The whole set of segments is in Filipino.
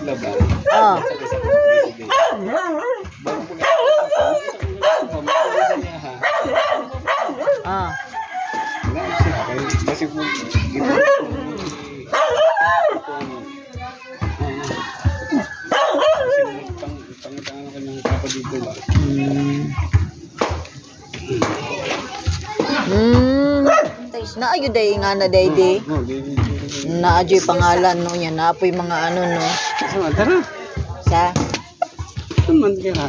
lablab. Oh. Ah. Kasi po pangitangan ako ng papa dito ba? Naayo day nga na day di. Naajoy pangalan no niya, naapoy mga ano no. Tara. Sa Tuman ka.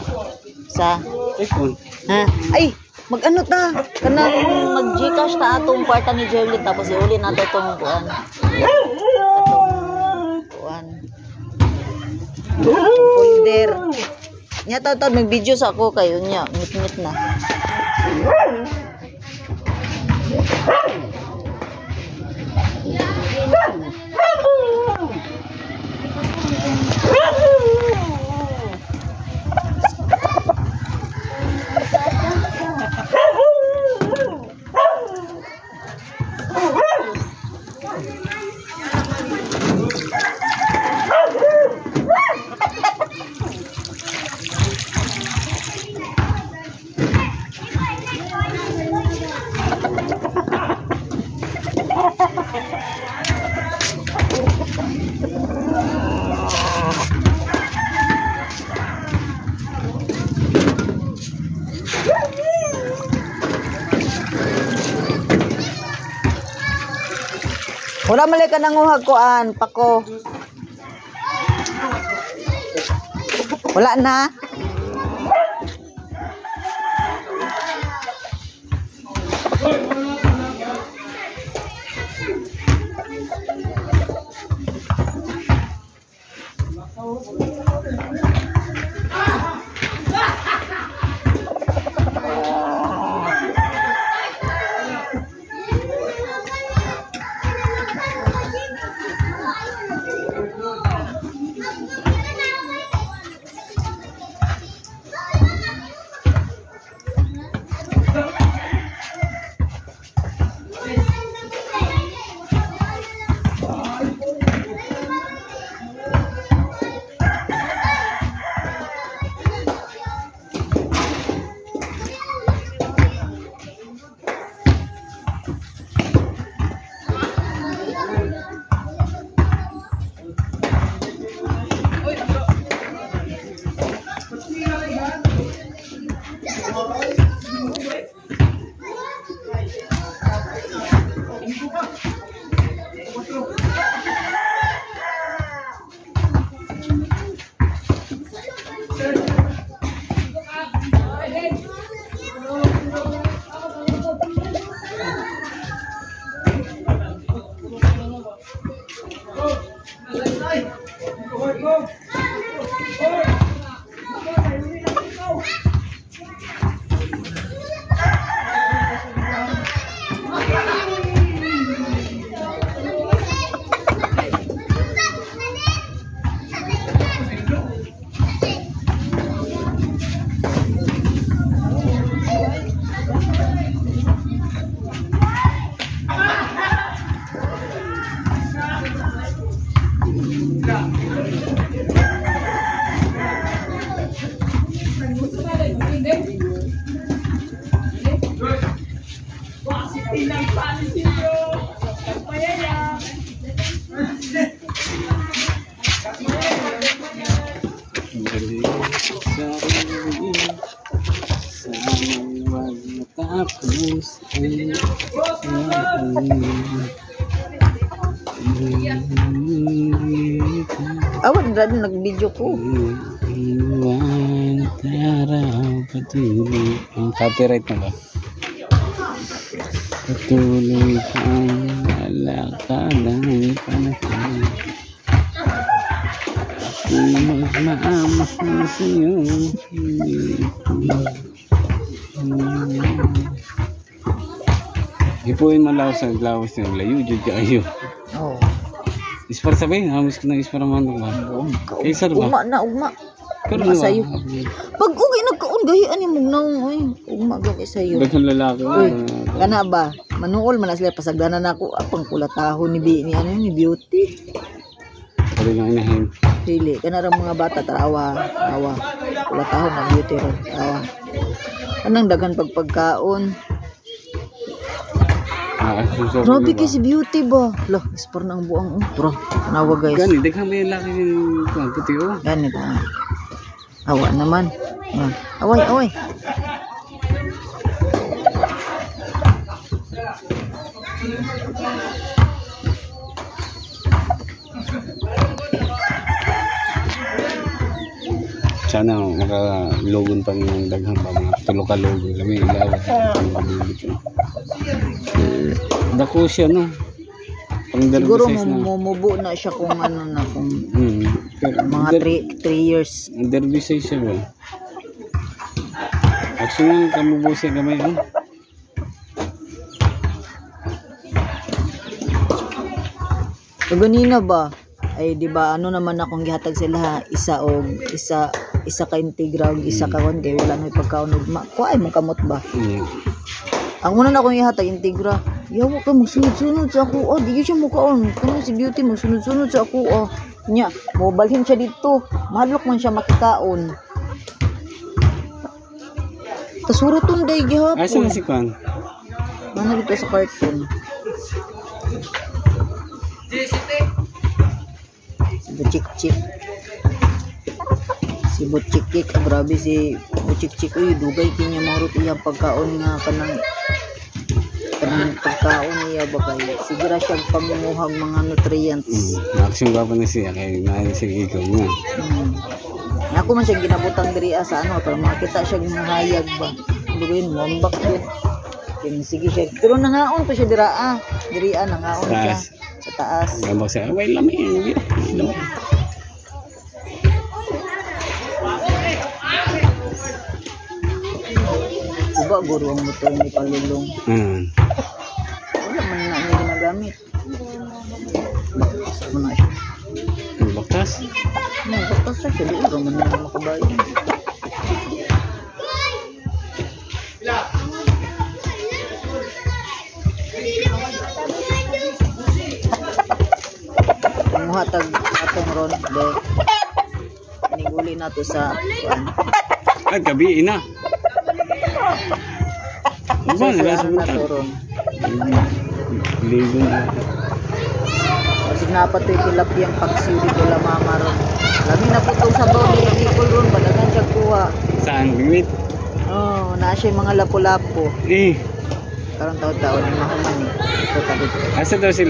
Sa iPhone. Ha? Ay, mag-ano ta? Kanang mag-Gcash ta atong kwarta ni Jerlyn tapos iuli nato tong kuan. Folder. Nya taw nag-video sa ako kayo nya, ngit-ngit na. Wala mali ka nanguhag koan, pako. Wala na. Awan na nag-video ko. Ang copyright na ba? Patuloy ang alakalang panahon. Magmaamas na sa'yo. Ipuin mo lang sa glawas ng layo. Diyo kayo. Oo. Ispar sabi, hamis ko na ispar naman ba? Kaisar ba? Ugma na, ugma. Ugma sa'yo. Pag ugay nagkaon, gahian yung magnaong. Ugma gawin sa'yo. Daghang lalaki. Kana ba? Manuol man na sila pasagdanan ako. Apang kulatahon ni Beauty. Dili lang inahin. Dili kana ra mga bata tarawa. Wala tahon na beauty ron. Tarawa. Anang daghan pagpagkaon. Suso. Grabe kay si beauty ba? Lah, ispar na ang buang. Tara, tanawa guys. Gani, daghan may laki yung puti oh. Ganit ah. Awa naman. Away. Sana makalugon pa ng daghang pa mga tulo ka logo lami ilaw. Dako siya no. Pang Siguro size na. mumubo na siya kung ano na kung Pero mga 3 years. derby size siya ba? Actually, kamubo siya gamay oh. So ganina ba? Ay di ba ano naman akong gihatag sila isa ka integra og isa ka kon kay wala na pagkaon ug kuay mo kamot ba. Ang una na akong ihatag integra. Yawa ka magsunod-sunod sa ako. Di siya mukaon. Kano si beauty magsunod-sunod sa ako. Nya, mo balhin siya dito. Madlok man siya makikaon. Kasuruton day gihapon. Asa na si Kwan? Mana dito sa cartoon. Si Buchik-chik. Si Buchik-chik. Grabe si Buchik-chik. Uy, dugay kinya marot iyang pagkaon nga kanang pagkaon niya ba kayo. Sigura siya pamunguhag mga nutrients. Action ba na siya kay naayon siya ikaw mo. Ako man siya ginabutang diri sa ano para makita siya mahayag ba. Dugay mo ambak yun. Kaya sige siya. Pero nangaon pa siya diri nangaon siya sa taas. Gambak siya. Away lami. Diba guro ang motor ni Palulong? Wala man na niya ginagamit. Baktas mo na siya. Baktas? Baktas siya. Di ba man na makabayan. Muhatag atong ron. Iniguli na to sa Ay, gabi na. Ano na sa turon? Ligo na. Kasi napatoy tilapiyang paksiw dito la mamaron. Lami na po itong sabaw ni Nicole ron. Badagan siya kuha. Saan? Bimit? Oo, na siya yung mga lapo-lapo. Karang taon-taon yung mahuman eh. Ito tabi. Asa daw sila?